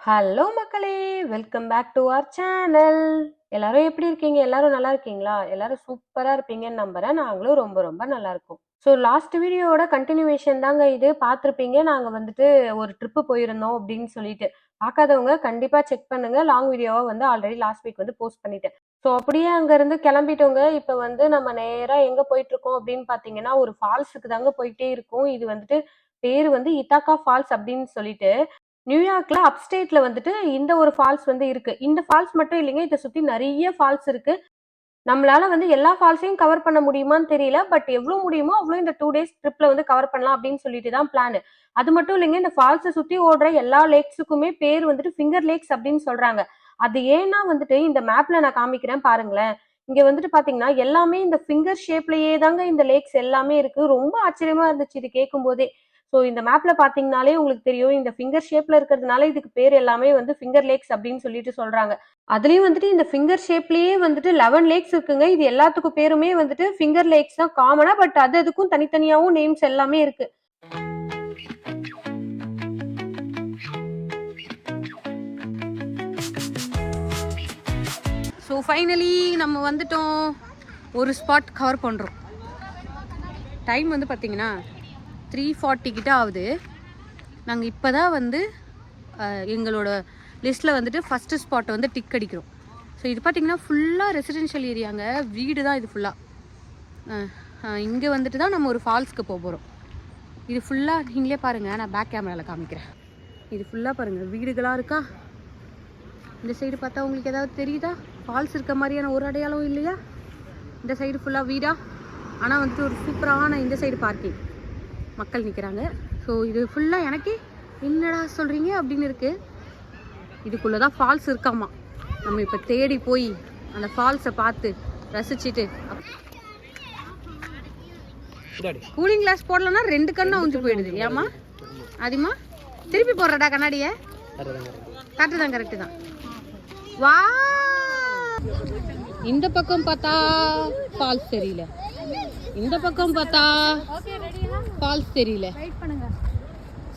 Hello மக்களே! Welcome back to our channel. எல்லாரும் எப்படி இருக்கீங்க? எல்லாரும் நல்லா இருக்கீங்களா? எல்லாரும் சூப்பரா இருப்பீங்கன்னு நம்புறேன். நாங்களும் ரொம்ப ரொம்ப நல்லா இருக்கோம். ஸோ லாஸ்ட் வீடியோவோட கன்டினியூவேஷன் தாங்க இது. பார்த்துருப்பீங்க. நாங்க வந்துட்டு ஒரு ட்ரிப்பு போயிருந்தோம் அப்படின்னு சொல்லிட்டு. பார்க்காதவங்க கண்டிப்பா செக் பண்ணுங்க. லாங் வீடியோவா வந்து ஆல்ரெடி லாஸ்ட் வீக் வந்து போஸ்ட் பண்ணிட்டேன். ஸோ அப்படியே அங்கருந்து கிளம்பிட்டோங்க. இப்ப வந்து நம்ம நேரா எங்க போயிட்டுருக்கோம் அப்படின்னு பார்த்தீங்கன்னா, ஒரு ஃபால்ஸுக்கு தாங்க போயிட்டே இருக்கோம். இது வந்துட்டு பேரு வந்து இத்தாக்கா ஃபால்ஸ் அப்படின்னு சொல்லிட்டு. நியூயார்க்ல அப்ஸ்டேட்ல வந்துட்டு இந்த ஒரு ஃபால்ஸ் வந்து இருக்கு. இந்த ஃபால்ஸ் மட்டும் இல்லைங்க. இத சுத்தி நெறைய ஃபால்ஸ் இருக்கு. நம்மளால வந்து எல்லா ஃபால்ஸையும் கவர் பண்ண முடியுமான்னு தெரியல. பட் எவ்ளோ முடியுமோ அவ்ளோ இந்த 2 டேஸ் ட்ரிப்ல வந்து கவர் பண்ணலாம் அப்படின்னு சொல்லிட்டு தான் பிளானு. அது மட்டும் இல்லைங்க. இந்த ஃபால்ஸ சுத்தி ஓடுற எல்லா லேக்ஸுக்குமே பேர் வந்துட்டு ஃபிங்கர் லேக்ஸ் அப்படின்னு சொல்றாங்க. அது ஏன்னா வந்துட்டு இந்த மேப்ல நான் காமிக்கிறேன் பாருங்களேன். இங்க வந்துட்டு பாத்தீங்கன்னா, எல்லாமே இந்த ஃபிங்கர் ஷேப்லயே தாங்க இந்த லேக்ஸ் எல்லாமே இருக்கு. ரொம்ப ஆச்சரியமா இருந்துச்சு இது கேட்கும்போதே. ஸோ இந்த மேப்ல பாத்தீங்கன்னாலே உங்களுக்கு தெரியும். இந்த ஃபிங்கர் ஷேப்ல இருக்கிறதுனால இதுக்கு பேர் எல்லாமே வந்து ஃபிங்கர் லேக்ஸ் அப்படின்னு சொல்லிட்டு சொல்றாங்க. அதுலயும் வந்துட்டு இந்த ஃபிங்கர் ஷேப்லயே வந்துட்டு 11 லேக்ஸ் இருக்குங்க. இது எல்லாத்துக்கும் பேருமே வந்துட்டு ஃபிங்கர் லேக்ஸ் தான் காமனா. பட் அது அதுக்கும் தனித்தனியாவும் நேம்ஸ் எல்லாமே இருக்கு. ஸோ ஃபைனலி நம்ம வந்துட்டோம். ஒரு ஸ்பாட் கவர் பண்ணுறோம். டைம் வந்து பார்த்தீங்கன்னா 3:40 கிட்ட ஆகுது. நாங்கள் இப்போ தான் வந்து எங்களோட லிஸ்ட்டில் வந்துட்டு ஃபஸ்ட்டு ஸ்பாட்டை வந்து டிக் அடிக்கிறோம். ஸோ இது பார்த்திங்கன்னா ஃபுல்லாக ரெசிடென்ஷியல் ஏரியாங்க. வீடு தான் இது ஃபுல்லாக. இங்கே வந்துட்டு தான் நம்ம ஒரு ஃபால்ஸ்க்கு போக போகிறோம். இது ஃபுல்லாக நீங்களே பாருங்கள். நான் பேக் கேமராவில் காமிக்கிறேன். இது ஃபுல்லாக பாருங்கள் வீடுகளாக இருக்கா. இந்த சைடு பார்த்தா உங்களுக்கு ஏதாவது தெரியுதா? ஃபால்ஸ் இருக்க மாதிரியான ஒரு அடையாளம் இல்லையா? இந்த சைடு ஃபுல்லாக வீடா. ஆனால் வந்துட்டு ஒரு சூப்பரான இந்த சைடு பார்க்கிங் மக்கள் நிற்கிறாங்க. ஸோ இது ஃபுல்லாக எனக்கே என்னடா சொல்கிறீங்க அப்படின்னு இருக்குது. இதுக்குள்ளே தான் ஃபால்ஸ் இருக்காமா. நம்ம இப்போ தேடி போய் அந்த ஃபால்ஸை பார்த்து ரசிச்சுட்டு கூலிங் கிளாஸ் போடலன்னா 2 கண்ணு அவுஞ்சு போயிடுது. ஏமா அதிகமா திருப்பி போடுறடா கண்ணாடியை. கரெக்டு தான் கரெக்டு தான். வா இந்த பக்கம் பார்த்தா ஃபால்ஸ் தெரியல, இந்த பக்கம் பார்த்தா ஃபால்ஸ் தெரியல.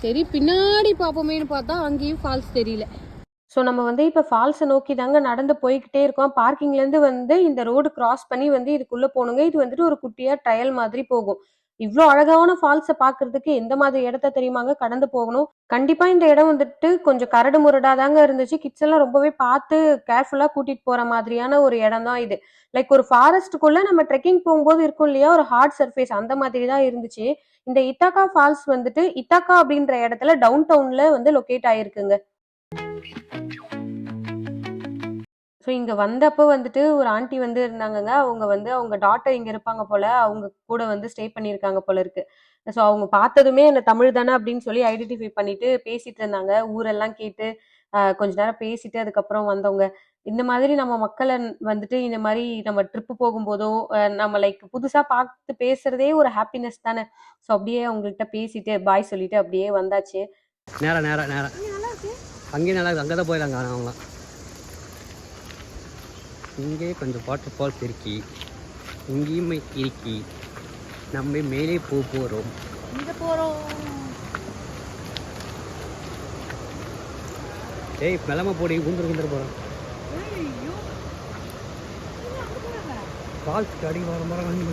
சரி பின்னாடி பார்ப்போமேனு பார்த்தா அங்கேயும் ஃபால்ஸ் தெரியல. ஸோ நம்ம வந்து இப்போ ஃபால்ஸை நோக்கி தாங்க நடந்து போய்கிட்டே இருக்கோம். பார்க்கிங்லேருந்து வந்து இந்த ரோடு கிராஸ் பண்ணி வந்து இதுக்குள்ளே போகணுங்க. இது வந்துட்டு ஒரு குட்டியாக ட்ரையல் மாதிரி போகும். இவ்வளோ அழகான ஃபால்ஸை பார்க்கறதுக்கு எந்த மாதிரி இடத்த தெரியுமாங்க கடந்து போகணும். கண்டிப்பாக இந்த இடம் வந்துட்டு கொஞ்சம் கரடு முரடாக தாங்க இருந்துச்சு. கிட்ஸ் எல்லாம் ரொம்பவே பார்த்து கேர்ஃபுல்லாக கூட்டிகிட்டு போகிற மாதிரியான ஒரு இடம் தான் இது. லைக் ஒரு ஃபாரஸ்ட்டுக்குள்ளே நம்ம ட்ரெக்கிங் போகும்போது இருக்கும் இல்லையா, ஒரு ஹார்ட் சர்ஃபேஸ் அந்த மாதிரி தான் இருந்துச்சு. இந்த இத்தாக்கா ஃபால்ஸ் வந்துட்டு இத்தாக்கா அப்படின்ற இடத்துல டவுன் டவுன்ல வந்து லொக்கேட் ஆயிருக்குங்க. ஸோ இங்க வந்தப்போ வந்துட்டு ஒரு ஆண்டி வந்து இருந்தாங்கங்க. அவங்க வந்து அவங்க டாட்டர் இங்க இருப்பாங்க போல. அவங்க கூட வந்து ஸ்டே பண்ணியிருக்காங்க போல இருக்கு. ஸோ அவங்க பார்த்ததுமே என்ன தமிழ் தானே அப்படின்னு சொல்லி ஐடென்டிஃபை பண்ணிட்டு பேசிட்டு இருந்தாங்க. ஊரெல்லாம் கேட்டு கொஞ்ச நேரம் பேசிட்டு அதுக்கப்புறம் வந்தவங்க. இந்த மாதிரி நம்ம மக்கள வந்துட்டு இந்த மாரி நம்ம ட்ரிப் போகும்போதோ, நம்ம லைக் புதுசா பார்த்து பேசுறதே ஒரு ஹாப்பினஸ் தானே. ஸோ அப்படியே அவங்கள்ட்ட பேசிட்டு பாய் சொல்லிட்டு அப்படியே வந்தாச்சு. நேரா நேரா நேரா அங்கேயும் நல்லா இருக்குது. அங்கே தான் போயிடலாங்க அவங்களாம். இங்கே கொஞ்சம் வாட்டர் ஃபால்ஸ் இருக்கி, இங்கேயுமே இருக்கி. நம்ம மேலே போகிறோம். ஏய் மெலம போடி குந்துரு போகிறோம். ஃபால்ஸ்க்கு அடி வர மரம் வாங்கி.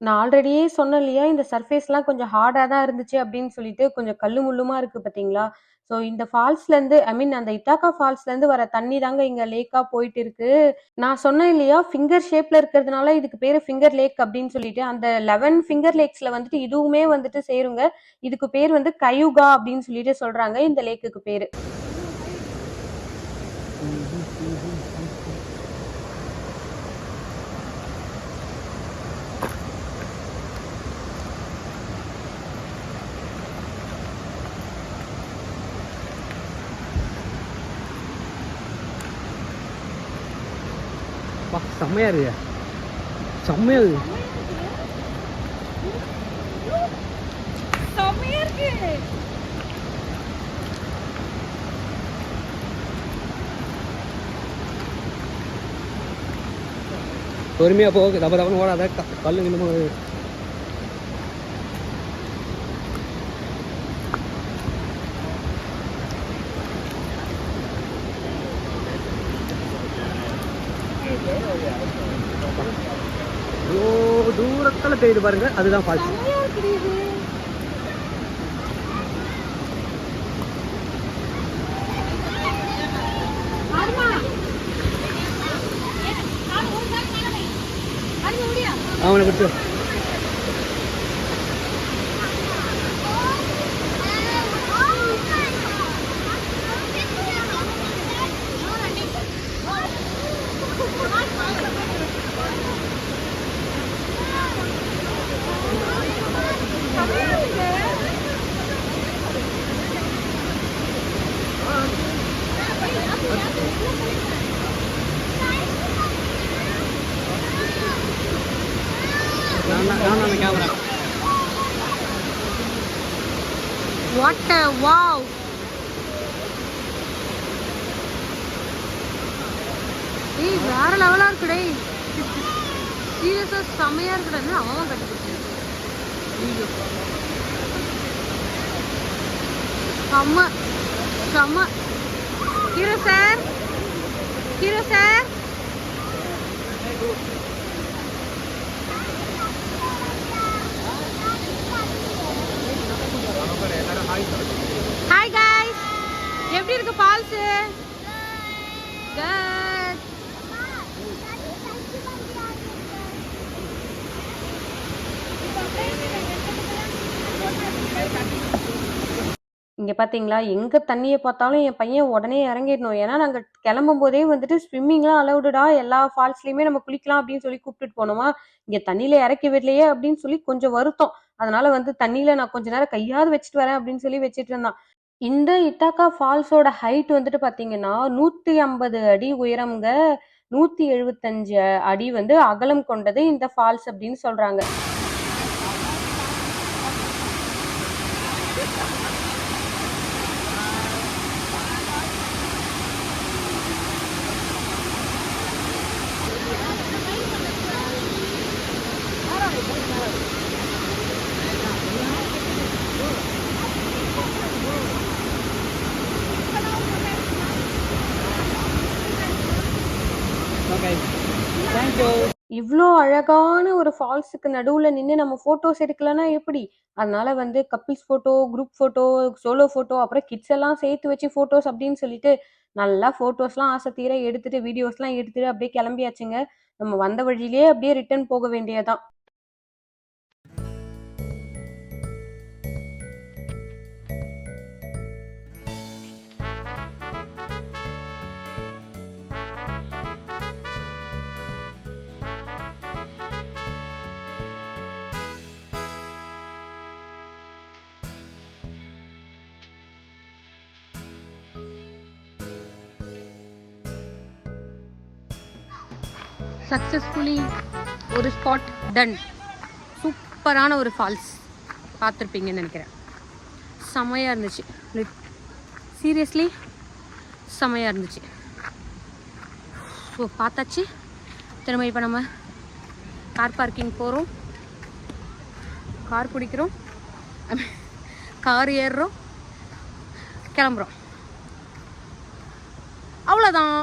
நான் ஆல்ரெடியே சொன்னேன் இல்லையா, இந்த சர்ஃபேஸ்லாம் கொஞ்சம் ஹார்டா தான் இருந்துச்சு அப்படின்னு சொல்லிட்டு, கொஞ்சம் கல்லு முள்ளுமா இருக்கு பார்த்தீங்களா? ஸோ இந்த ஃபால்ஸ்லேருந்து ஐ மீன் அந்த இத்தாக்கா ஃபால்ஸ்லேருந்து வர தண்ணி தாங்க இங்க லேக்கா போயிட்டு இருக்கு. நான் சொன்னேன் இல்லையா, ஃபிங்கர் ஷேப்ல இருக்கிறதுனால இதுக்கு பேரு ஃபிங்கர் லேக் அப்படின்னு சொல்லிட்டு. அந்த 11 ஃபிங்கர் லேக்ஸ்ல வந்துட்டு இதுவுமே வந்துட்டு சேருங்க. இதுக்கு பேர் வந்து கயுகா அப்படின்னு சொல்லிட்டு சொல்றாங்க இந்த லேக்குக்கு பேரு. செம்மையா இருக்கு. செம்மையா இருக்கு. பொறுமையாக போக தப்ப தப்பன்னு ஓடாத கல்லு இன்னமும் தூரத்தில் பெய்யுது பாருங்க, அதுதான் ஃபால்ஸ். அவனை கொடுத்து நான் கேமரா. What a wow! ஏய் வேற லெவலா இருக்குடே. சீரியஸா செமையா இருக்குடா. அவன் கட்டிப்பிடிச்சு செம்ம செம்ம. Hero sir, hero sir. Hi guys, எப்படி இருக்கு ஃபால்ஸ்? குட். இங்கே பார்த்தீங்களா, எங்கே தண்ணியை பார்த்தாலும் என் பையன் உடனே இறங்கிடணும். ஏன்னா நாங்கள் கிளம்பும் போதே வந்துட்டு ஸ்விம்மிங்லாம் அலௌடுடா, எல்லா ஃபால்ஸ்லையுமே நம்ம குளிக்கலாம் அப்படின்னு சொல்லி கூப்பிட்டுட்டு போனோமா. இங்கே தண்ணியில் இறக்கி விடலையே அப்படின்னு சொல்லி கொஞ்சம் வருத்தம். அதனால வந்து தண்ணியில் நான் கொஞ்ச நேரம் கையாவது வச்சுட்டு வரேன் அப்படின்னு சொல்லி வச்சுட்டு இருந்தான். இந்த இத்தாக்கா ஃபால்ஸோட ஹைட் வந்துட்டு பார்த்தீங்கன்னா 150 அடி உயரம்ங்க. 175 அடி வந்து அகலம் கொண்டது இந்த ஃபால்ஸ் அப்படின்னு சொல்றாங்க. இவ்வளோ அழகான ஒரு ஃபால்ஸுக்கு நடுவில் நின்று நம்ம ஃபோட்டோஸ் எடுக்கலன்னா எப்படி? அதனால வந்து couples photo, group photo, solo photo, அப்புறம் கிட்ஸ் எல்லாம் சேர்த்து வச்சு ஃபோட்டோஸ் அப்படின்னு சொல்லிட்டு நல்லா ஃபோட்டோஸ்லாம் ஆசை தீர எடுத்துட்டு வீடியோஸ்லாம் எடுத்துட்டு அப்படியே கிளம்பியாச்சுங்க. நம்ம வந்த வழியிலே அப்படியே ரிட்டர்ன் போக வேண்டியதான். சக்ஸஸ்ஃபுல்லி ஒரு ஸ்பாட் டன். சூப்பரான ஒரு ஃபால்ஸ் பார்த்துருப்பீங்கன்னு நினைக்கிறேன். செமையாக இருந்துச்சு. சீரியஸ்லி செமையாக இருந்துச்சு. ஸோ பார்த்தாச்சு. திரும்ப இப்போ நம்ம கார் பார்க்கிங் போகிறோம், கார் பிடிக்கிறோம், கார் ஏறுறோம், கிளம்புறோம். அவ்வளோதான்.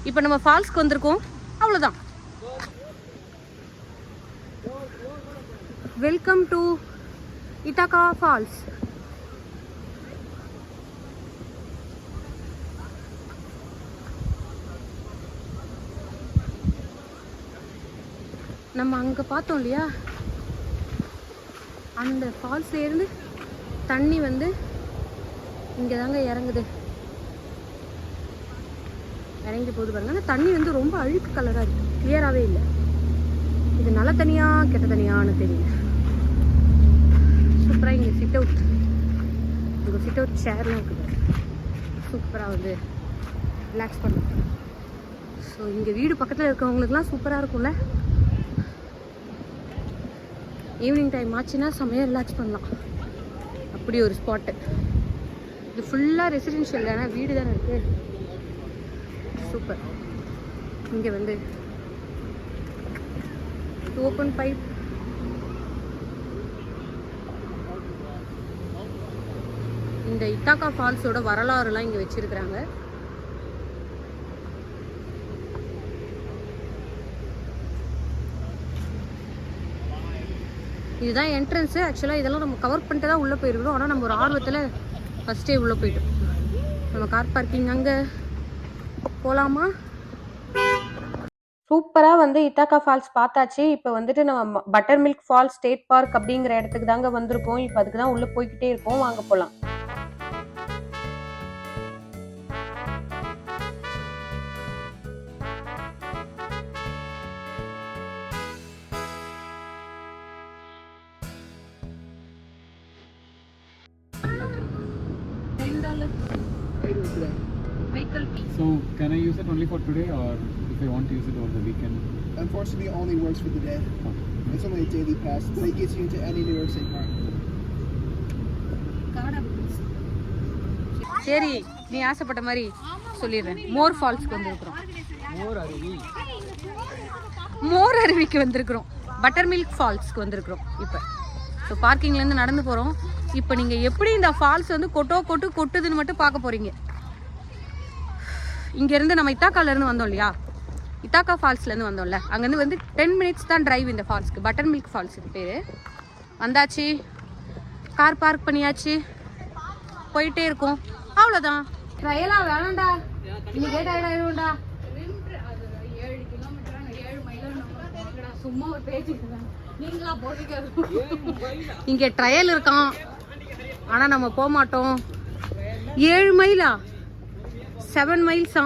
இப்போ நம்ம ஃபால்ஸ்க்கு வந்திருக்கோம், அவ்வளோதான். Welcome to Ithaca Falls. நம்ம அங்கே பார்த்தோம் இல்லையா, அந்த ஃபால்ஸ்ல இருந்து தண்ணி வந்து இங்கே தாங்க இறங்குது. இறங்கி போகுது பாருங்க. ஆனால் தண்ணி வந்து ரொம்ப அழுக்கு கலராக இருக்குது, கிளியராகவே இல்லை. இது நல்ல தனியாக கெட்ட தனியான்னு தெரியல. சூப்பராக இங்கே சிட் அவுட், இங்கே சிட் அவுட் சேர்லாம் இருக்குது. சூப்பராக வந்து ரிலாக்ஸ் பண்ணலாம். ஸோ இங்கே வீடு பக்கத்தில் இருக்கிறவங்களுக்குலாம் சூப்பராக இருக்கும்ல. ஈவினிங் டைம் ஆச்சுன்னா செம்மையாக ரிலாக்ஸ் பண்ணலாம். அப்படி ஒரு ஸ்பாட்டு. இது ஃபுல்லாக ரெசிடென்ஷியல் தானே, வீடு தானே இருக்குது. சூப்பர். இங்கே வந்து ஓப்பன் பைப். இந்த இத்தாக்கா ஃபால்ஸோட வரலாறுலாம் இங்கே வச்சிருக்கிறாங்க. இதுதான் என்ட்ரன்ஸு. ஆக்சுவலாக இதெல்லாம் நம்ம கவர் பண்ணிட்டு தான் உள்ளே போயிருக்கிறோம். ஆனால் நம்ம ஒரு ஆர்வத்தில் ஃபஸ்ட்டே உள்ளே போயிட்டோம். நம்ம கார் பார்க்கிங் அங்கே போகலாமா? சூப்பராக வந்து இத்தாக்கா ஃபால்ஸ் பார்த்தாச்சு. இப்போ வந்துட்டு நம்ம Buttermilk Falls State Park அப்படிங்கிற இடத்துக்கு தாங்க வந்திருக்கோம். இப்போ அதுக்கு தான் உள்ளே போய்கிட்டே இருக்கோம். வாங்க போகலாம். So can I use it only for today, or if I want to use it over the weekend? Unfortunately, it only works for the day. It's only a daily pass, but it gets you into any New York State Park. சரி, நீ ஆசைப்பட்ட மாதிரி சொல்லிடுறேன். மோர் ஃபால்ஸ்க்கு வந்திருக்கிறோம். மோர் அருவிக்கு வந்திருக்கிறோம். Butter milk ஃபால்ஸ்க்கு வந்திருக்கிறோம். இப்போ so பார்க்கிங்லேருந்து நடந்து போகிறோம். இப்போ நீங்கள் எப்படி இந்த ஃபால்ஸ் வந்து கொட்டுதுன்னு மட்டும் பார்க்க போகிறீங்க. இங்கேருந்து நம்ம இத்தாக்காலேருந்து வந்தோம் இல்லையா, இத்தாக்கா ஃபால்ஸ்லேருந்து வந்தோம்ல, அங்கேருந்து வந்து 10 மினிட்ஸ் தான் டிரைவ் இந்த ஃபால்ஸ்க்கு. பட்டர் மில்க் ஃபால்ஸுக்கு பேர். வந்தாச்சு, கார் பார்க் பண்ணியாச்சு, போயிட்டே இருக்கோம். அவ்வளோதான். ட்ரையலாக வேணாண்டா, இன்னைக்கே டயர்ட் ஆயிடும்டா. சும்மா ஒரு பேச்சுக்கு நீங்களா போறீங்க. இங்கே ட்ரையல் இருக்கான், ஆனால் நம்ம போக மாட்டோம். 7 மைலா 7 மைல்ஸா.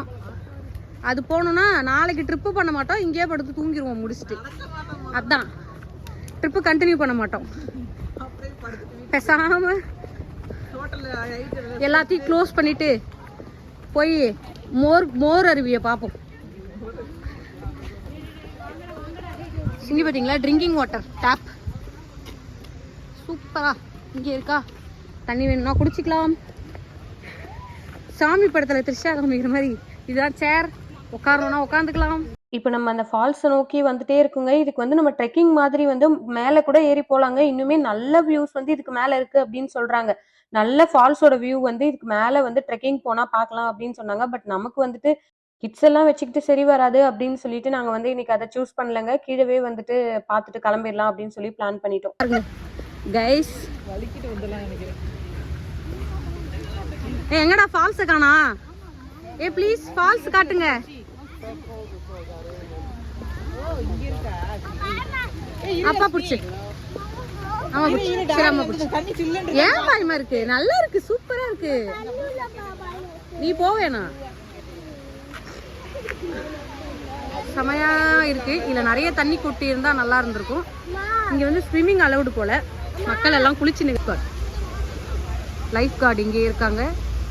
அது போகணுன்னா நாளைக்கு ட்ரிப்பு பண்ண மாட்டோம், இங்கேயே படுத்து தூங்கிடுவோம் முடிச்சுட்டு. அதான் ட்ரிப்பு கண்டினியூ பண்ண மாட்டோம். பேசாம எல்லாத்தையும் க்ளோஸ் பண்ணிட்டு போய் மோர் அருவியை பார்ப்போம். இங்கே பார்த்தீங்களா, ட்ரிங்கிங் வாட்டர் டேப் சூப்பரா இங்கே இருக்கா. தண்ணி வேணும்னா குடிச்சிக்கலாம். சாமி படத்தில் திருஷ்யா காமிக்கிற மாதிரி இதுதான் சேர், உட்காரணும்னா உட்காந்துக்கலாம். இப்போ நம்ம அந்த ஃபால்ஸை நோக்கி வந்துட்டே இருக்குங்க. இதுக்கு வந்து நம்ம ட்ரெக்கிங் மாதிரி வந்து மேலே கூட ஏறி போகலாங்க. இன்னுமே நல்ல வியூஸ் வந்து இதுக்கு மேலே இருக்குது அப்படின்னு சொல்கிறாங்க. நல்ல ஃபால்ஸோட வியூ வந்து இதுக்கு மேலே வந்து ட்ரெக்கிங் போனால் பார்க்கலாம் அப்படின்னு சொன்னாங்க. பட் நமக்கு வந்துட்டு கிட்ஸ் எல்லாம் வச்சுக்கிட்டு சரி வராது அப்படின்னு சொல்லிட்டு நாங்கள் வந்து இன்னைக்கு அதை சூஸ் பண்ணலங்க. கீழவே வந்துட்டு பார்த்துட்டு கிளம்பிடலாம் அப்படின்னு சொல்லி பிளான் பண்ணிட்டோம். கைஸ் எங்கடா ஃபால்ஸ் காணா? ப்ளீஸ் ஃபால்ஸ் காட்டுங்க. அப்பா புடிச்சு ஏன் பயமா இருக்கு? நல்லா இருக்கு, சூப்பரா இருக்கு. நீ போவேனா? செமையா இருக்கு. இதுல நிறைய தண்ணி கொட்டி இருந்தா நல்லா இருந்திருக்கும். இங்க வந்து ஸ்விம்மிங் அலவுடு போல. மக்கள் எல்லாம் குளிச்சு நிற்பார். லைஃப் கார்டு இங்கே இருக்காங்க.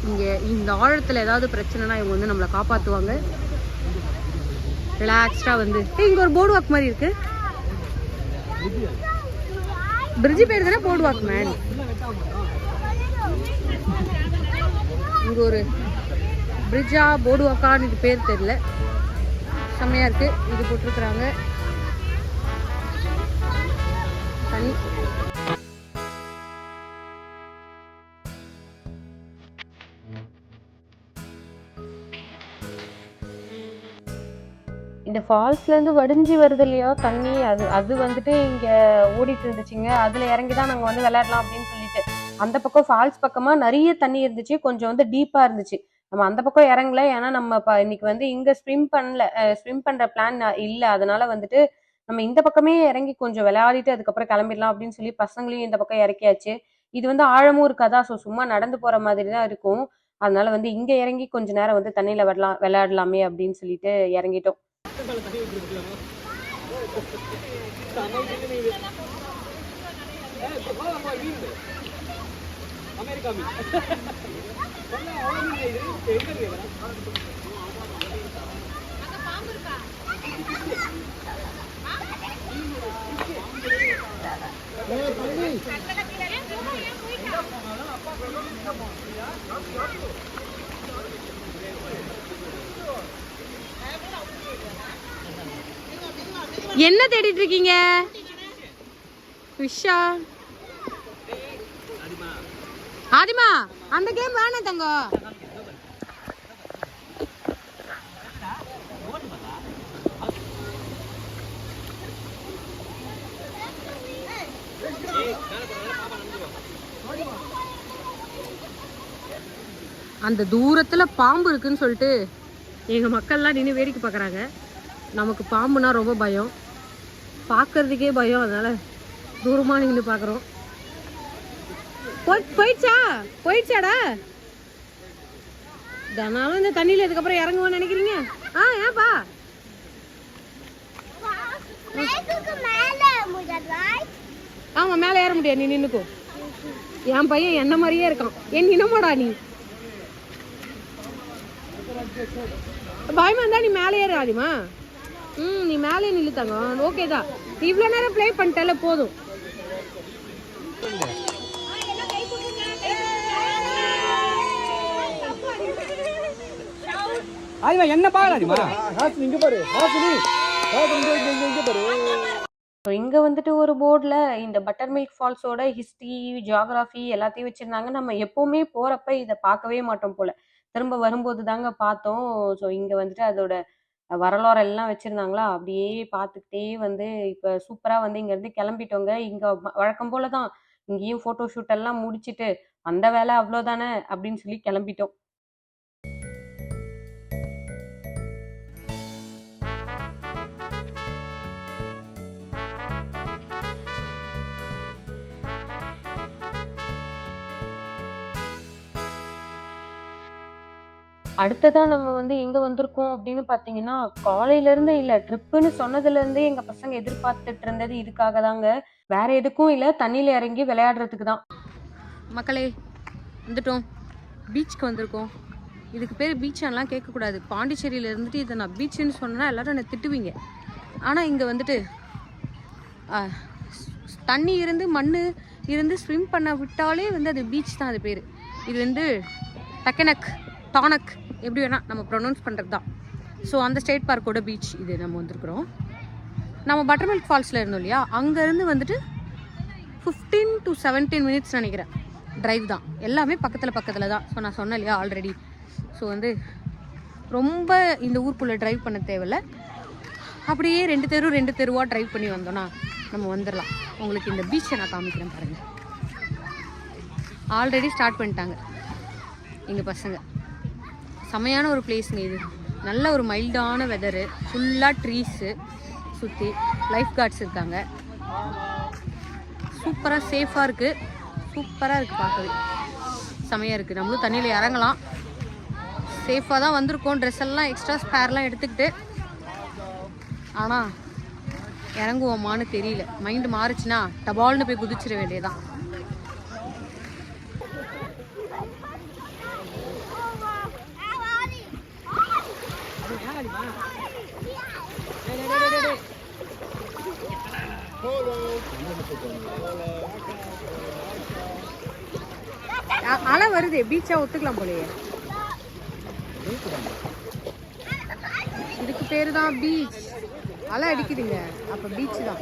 இங்கே இந்த ஆழத்தில் ஏதாவது பிரச்சனைனா இவங்க வந்து நம்மளை காப்பாற்றுவாங்க. ரிலாக்ஸ்டாக வந்து இங்கே ஒரு போர்டு வாக் மாதிரி இருக்கு. பிரிட்ஜு பேர் தானே போர்டு வாக் மேன். இங்கே ஒரு பிரிட்ஜா போர்டு வாக்கான்னு இது பேர் தெரியல. செம்மையாக இருக்கு. இது போட்டிருக்கிறாங்க தண்ணி. இந்த ஃபால்ஸ்லேருந்து வடிஞ்சு வருது இல்லையா தண்ணி, அது வந்துட்டு இங்கே ஓடிட்டு இருந்துச்சுங்க. அதில் இறங்கி தான் நாங்கள் வந்து விளையாடலாம் அப்படின்னு சொல்லிட்டு அந்த பக்கம் ஃபால்ஸ் பக்கமாக நிறைய தண்ணி இருந்துச்சு. கொஞ்சம் வந்து டீப்பாக இருந்துச்சு. நம்ம அந்த பக்கம் இறங்கல. ஏன்னா நம்ம இன்னைக்கு வந்து இங்கே ஸ்விம் பண்ணுற பிளான் இல்லை. அதனால வந்துட்டு நம்ம இந்த பக்கமே இறங்கி கொஞ்சம் விளையாடிட்டு அதுக்கப்புறம் கிளம்பிடலாம் அப்படின்னு சொல்லி பசங்களையும் இந்த பக்கம் இறக்கியாச்சு. இது வந்து ஆழமும் இருக்காதா, ஸோ சும்மா நடந்து போகிற மாதிரி தான் இருக்கும். அதனால வந்து இங்கே இறங்கி கொஞ்ச நேரம் வந்து தண்ணியில் விளையாடலாமே அப்படின்னு சொல்லிட்டு இறங்கிட்டோம். என்ன தேடிட்டு இருக்கீங்க? விஷா ஆதிமா அந்த கேம் வேணாம் தங்கம். அந்த தூரத்துல பாம்பு இருக்குன்னு சொல்லிட்டு எங்க மக்கள்லாம் நின்று வேடிக்கை பார்க்குறாங்க. நமக்கு பாம்புனா ரொம்ப பயம், பார்க்கறதுக்கே பயம், அதனால தூரமா நின்று பார்க்குறோம். போயிடுச்சாடா? தினாலும் இந்த தண்ணியில இதுக்கப்புறம் இறங்குவோன்னு நினைக்கிறீங்க? ஏன்பா? ஆமா மேல ஏற முடியாது, நீ நின்னுக்கோ. என் பையன் என்ன மாதிரியே இருக்கான். என் நினமாடா நீ? பயமா இருந்தா நீ மேலே ஏறு ஆதிமா. நீ மேலே நில்லுத்தாங்க. ஓகே தான், நீ இவ்வளோ நேரம் ப்ளே பண்ணிட்டல போதும். ஆதிமா என்ன பாக்கலாமா? இங்க பாரு, இங்க பாரு. இங்கே வந்துட்டு ஒரு போர்டில் இந்த பட்டர் மில்க் ஃபால்ஸோட ஹிஸ்ட்ரி, ஜியாகிராஃபி எல்லாத்தையும் வச்சுருந்தாங்க. நம்ம எப்போவுமே போகிறப்ப இதை பார்க்கவே மாட்டோம் போல். திரும்ப வரும்போது தாங்க பார்த்தோம். ஸோ இங்கே வந்துட்டு அதோட வரலாறு எல்லாம் வச்சுருந்தாங்களா, அப்படியே பார்த்துக்கிட்டே வந்து இப்போ சூப்பராக வந்து இங்கேருந்து கிளம்பிட்டோங்க. இங்கே வழக்கம் போல தான் இங்கேயும் ஃபோட்டோ ஷூட் எல்லாம் முடிச்சுட்டு அந்த வேலை அவ்வளோதானே அப்படின்னு சொல்லி கிளம்பிட்டோம். அடுத்ததான் நம்ம வந்து எங்க வந்திருக்கோம் அப்படின்னு பார்த்தீங்கன்னா, காலையிலேருந்து இல்லை, ட்ரிப்புன்னு சொன்னதுலேருந்தே எங்கள் பசங்க எதிர்பார்த்துட்டு இருந்தது இதுக்காக தாங்க. வேற எதுக்கும் இல்லை, தண்ணியில் இறங்கி விளையாடுறதுக்கு தான். மக்களே வந்துட்டோம், பீச்சுக்கு வந்திருக்கோம். இதுக்கு பேர் பீச்சான்லாம் கேட்கக்கூடாது. பாண்டிச்சேரியில் இருந்துட்டு இதை நான் பீச்சுன்னு சொன்னால் எல்லாரும் என்னை திட்டுவீங்க. ஆனால் இங்கே வந்துட்டு தண்ணி இருந்து மண் இருந்து ஸ்விம் பண்ண விட்டாலே வந்து அது பீச் தான். அது பேர் இது வந்து டானக் எப்படி வேணால் நம்ம ப்ரொனவுன்ஸ் பண்ணுறது தான். ஸோ அந்த ஸ்டேட் பார்க்கோட பீச் இது நம்ம வந்திருக்கிறோம். நம்ம பட்டர் மில்க் ஃபால்ஸில் இருந்தோம் இல்லையா, அங்கேருந்து வந்துட்டு 15 to 17 minutes நினைக்கிறேன் ட்ரைவ் தான். எல்லாமே பக்கத்தில் தான். ஸோ நான் சொன்னேன் இல்லையா ஆல்ரெடி. ஸோ வந்து ரொம்ப இந்த ஊருக்குள்ளே ட்ரைவ் பண்ண தேவையில்லை. அப்படியே ரெண்டு தெருவாக ட்ரைவ் பண்ணி வந்தோன்னா நம்ம வந்துடலாம். உங்களுக்கு இந்த பீச்சை நான் காமிக்கிறேன் பாருங்கள். ஆல்ரெடி ஸ்டார்ட் பண்ணிட்டாங்க எங்கள் பசங்க. செமையான ஒரு பிளேஸுங்க இது. நல்ல ஒரு மைல்டான வெதரு, ஃபுல்லாக ட்ரீஸு சுற்றி, லைஃப் கார்ட்ஸ் இருக்காங்க. சூப்பராக சேஃபாக இருக்குது, சூப்பராக இருக்குது, பார்க்கவே செமையாக இருக்குது. நம்மளும் தண்ணியில் இறங்கலாம். சேஃபாக தான் வந்திருக்கோம். ட்ரெஸ் எல்லாம் எக்ஸ்ட்ரா ஸ்பேர்லாம் எடுத்துக்கிட்டு. ஆனால் இறங்குவோமான்னு தெரியல. மைண்டு மாறுச்சுன்னா டபால்னு போய் குதிச்சிட வேண்டியதான். அலை வருது, பீச்சா ஒத்துக்கலாம் போலயே. இதுக்கு பேரு தான் பீச். அலை அடிக்குதுங்க, அப்ப பீச் தான்.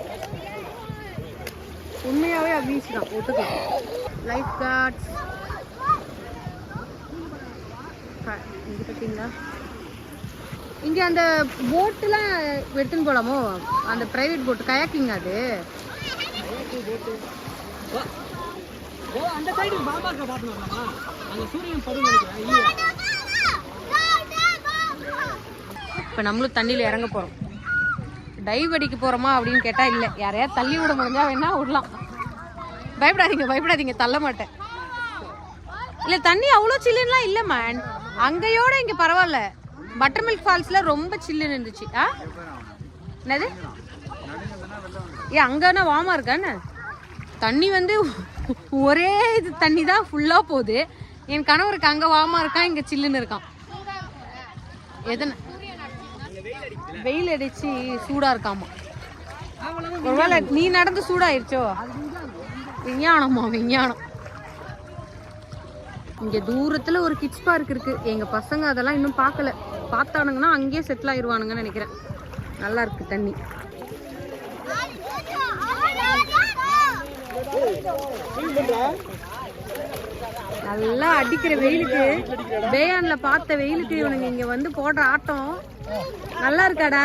உண்மையாவே பீச் தான், ஒத்துக்கலாம். லைஃப் கார்ட்ஸ் இங்க பார்த்தீங்களா? இங்கே அந்த போட்டுலாம் எடுத்துன்னு போகலாமோ, அந்த ப்ரைவேட் போட்டு கயாக்கிங். அது அந்த சைடு பாபா பார்த்துக்கலாமா? அந்த சூரியன் படும் நினைக்கிறேன். இப்போ நம்மளும் தண்ணியில் இறங்க போகிறோம். டைவ் அடிக்க போகிறோமா அப்படின்னு கேட்டால் இல்லை. யாரையாவது தள்ளி விட முடிஞ்சா வேணா விடலாம். பயப்படாதீங்க, தள்ள மாட்டேன். இல்லை தண்ணி அவ்வளோ சில்லுலாம் இல்லை மேன். அங்கேயோட இங்கே பரவாயில்ல. பட்டர் மில்க் ஃபால்ஸில் ரொம்ப சில்லுன்னு இருந்துச்சு. என்னது அங்கன்னா வாமா இருக்கான்னு தண்ணி வந்து ஒரே இது தண்ணி தான் ஃபுல்லாக போகுது. என் கணவருக்கு அங்கே வாமா இருக்கான், இங்கே சில்லுன்னு இருக்கான். எதனை வெயில் அடிச்சு சூடாக இருக்காமா. ஒருவேளை நீ நடந்து சூடாயிருச்சோ? விஞ்ஞானம். இங்கே தூரத்தில் ஒரு கிட்ஸ் பார்க் இருக்குது. எங்கள் பசங்க அதெல்லாம் இன்னும் பார்க்கல. பார்த்தானுங்கன்னா அங்கேயே செட்டில் ஆயிடுவானுங்கன்னு நினைக்கிறேன். நல்லா இருக்குது தண்ணி. நல்லா அடிக்கிற வெயிலுக்கு பேயான்ல பார்த்த வெயிலுக்கு இவனுங்க இங்க வந்து போடுற ஆட்டம் நல்லா இருக்காடா.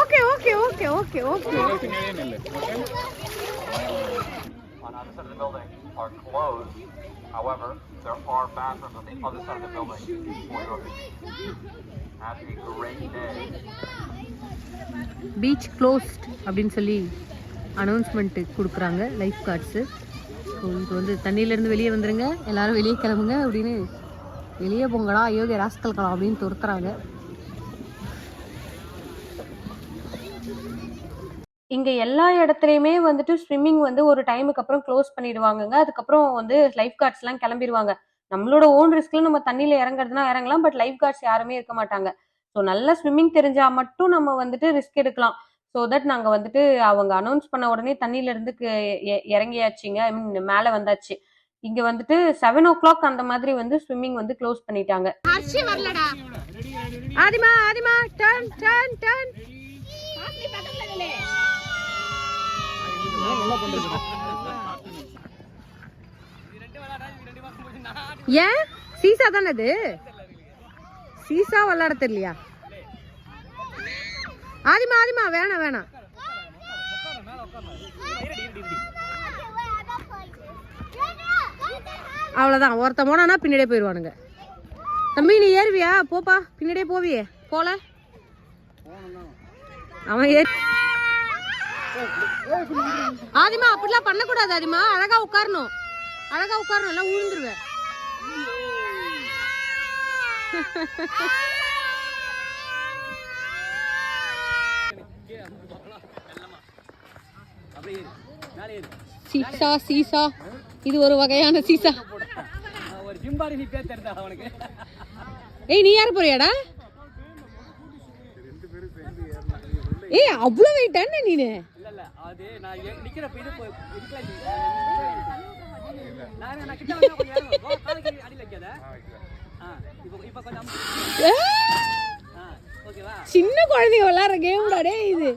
Okay okay okay okay okay. On either side of the building are closed. However, there are bathrooms on the other side of the building for your convenience. Have a great day. Beach closed அப்படின்னு சொல்லி announcement கொடுக்குறாங்க life cards. So இப்போ வந்து தண்ணியிலேருந்து வெளியே வந்துடுங்க, எல்லாரும் வெளியே கிளம்புங்க அப்படின்னு, வெளியே போங்கடா யோகி ராஸ்கல்களா அப்படின்னு துரத்துறாங்க. இங்கே எல்லா இடத்துலையுமே வந்துட்டு ஸ்விம்மிங் வந்து ஒரு டைமுக்கு அப்புறம் க்ளோஸ் பண்ணிடுவாங்கங்க. அதுக்கப்புறம் வந்து லைஃப் கார்ட்ஸ்லாம் கிளம்பிடுவாங்க. நம்மளோட ஓன் ரிஸ்கில் நம்ம தண்ணியில் இறங்குறதுனா இறங்கலாம், பட் லைஃப் கார்ட்ஸ் யாருமே இருக்க மாட்டாங்க. ஸோ நல்லா ஸ்விம்மிங் தெரிஞ்சால் மட்டும் நம்ம வந்துட்டு ரிஸ்க் எடுக்கலாம். ஸோ தட் நாங்கள் வந்துட்டு அவங்க அனௌன்ஸ் பண்ண உடனே தண்ணியிலேருந்து இறங்கியாச்சுங்க. ஐ மீன் மேலே வந்தாச்சு. இங்கே வந்துட்டு 7 o'clock அந்த மாதிரி வந்து ஸ்விம்மிங் வந்து க்ளோஸ் பண்ணிட்டாங்க. ஆதிமா ஆதிமா டர்ன் டர்ன் டர்ன். ஏன் சீசா தானே அது? சீசா விளையாட தெரியலையா? ஆதிமா ஆதிமா வேணாம் வேணாம். அவ்வளோதான், ஒருத்த போனானா பின்னாடியே போயிடுவானுங்க. தம்பி நீ ஏறுவியா? போப்பா, பின்னாடியே போவியே. போல அவன் ஏறி. ஆதிமா அப்படிலாம் பண்ணக்கூடாது. ஆதிமா அழகா உட்காரணும், அழகா உட்காரணும், எல்லாம் உழுந்துருவேன். சீசா சீசா, இது ஒரு வகையான சீசா. ஏய் நீ யாரு போறியாடா? ஏய் அவ்வளவு வெயிட் என்ன நீனு? சின்ன குழந்தைங்க விளையாடுற கேம்டா டே இது.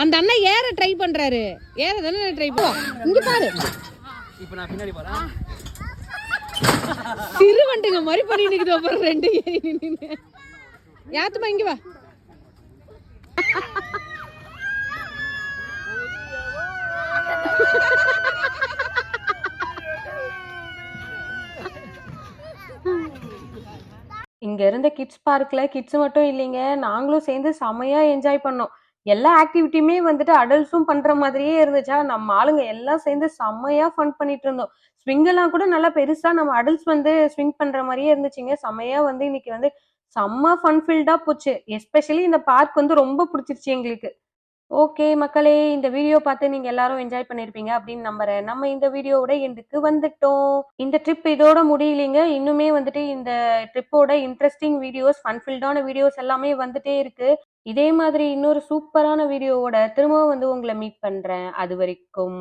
அந்த அண்ணா ஏற ட்ரை பண்றாரு. ஏற தானே ட்ரை போ. இங்க பாரு, இப்போ நான் பின்னாடி போறேன். சிறு வண்டுங்க மாதிரி பண்ணிட்டு இருக்குது. அப்புறம் ரெண்டு ஏறி நின்னு. யாத்துமா இங்க வா. இங்க இருந்த கிட்ஸ் பார்க்ல கிட்ஸ் மட்டும் இல்லைங்க, நாங்களும் சேர்ந்து செமையா என்ஜாய் பண்ணோம். எல்லா ஆக்டிவிட்டியுமே வந்துட்டு அடல்ட்ஸும் பண்ற மாதிரியே இருந்துச்சா, நம்ம ஆளுங்க எல்லாம் சேர்ந்து செமையா ஃபன் பண்ணிட்டு இருந்தோம். ஸ்விங் எல்லாம் கூட நல்லா பெருசா நம்ம அடல்ட்ஸ் வந்து ஸ்விங் பண்ற மாதிரியே இருந்துச்சுங்க. செமையா வந்து இன்னைக்கு வந்து செம்ம ஃபன் ஃபீல்டா போச்சு. எஸ்பெஷலி இந்த பார்க் வந்து ரொம்ப பிடிச்சிருச்சு எங்களுக்கு. ஓகே மக்களே, இந்த வீடியோ பார்த்து நீங்க எல்லாரும் என்ஜாய் பண்ணிருப்பீங்க அப்படின்னு நம்புறேன். நம்ம இந்த வீடியோவோட எண்டுக்கு வந்துட்டோம். இந்த ட்ரிப் இதோட முடியலைங்க. இன்னுமே வந்துட்டு இந்த ட்ரிப்போட இன்ட்ரெஸ்டிங் வீடியோஸ், ஃபன்ஃபில்டான வீடியோஸ் எல்லாமே வந்துட்டே இருக்கு. இதே மாதிரி இன்னொரு சூப்பரான வீடியோவோட திரும்பவும் வந்து உங்களை மீட் பண்றேன். அது வரைக்கும்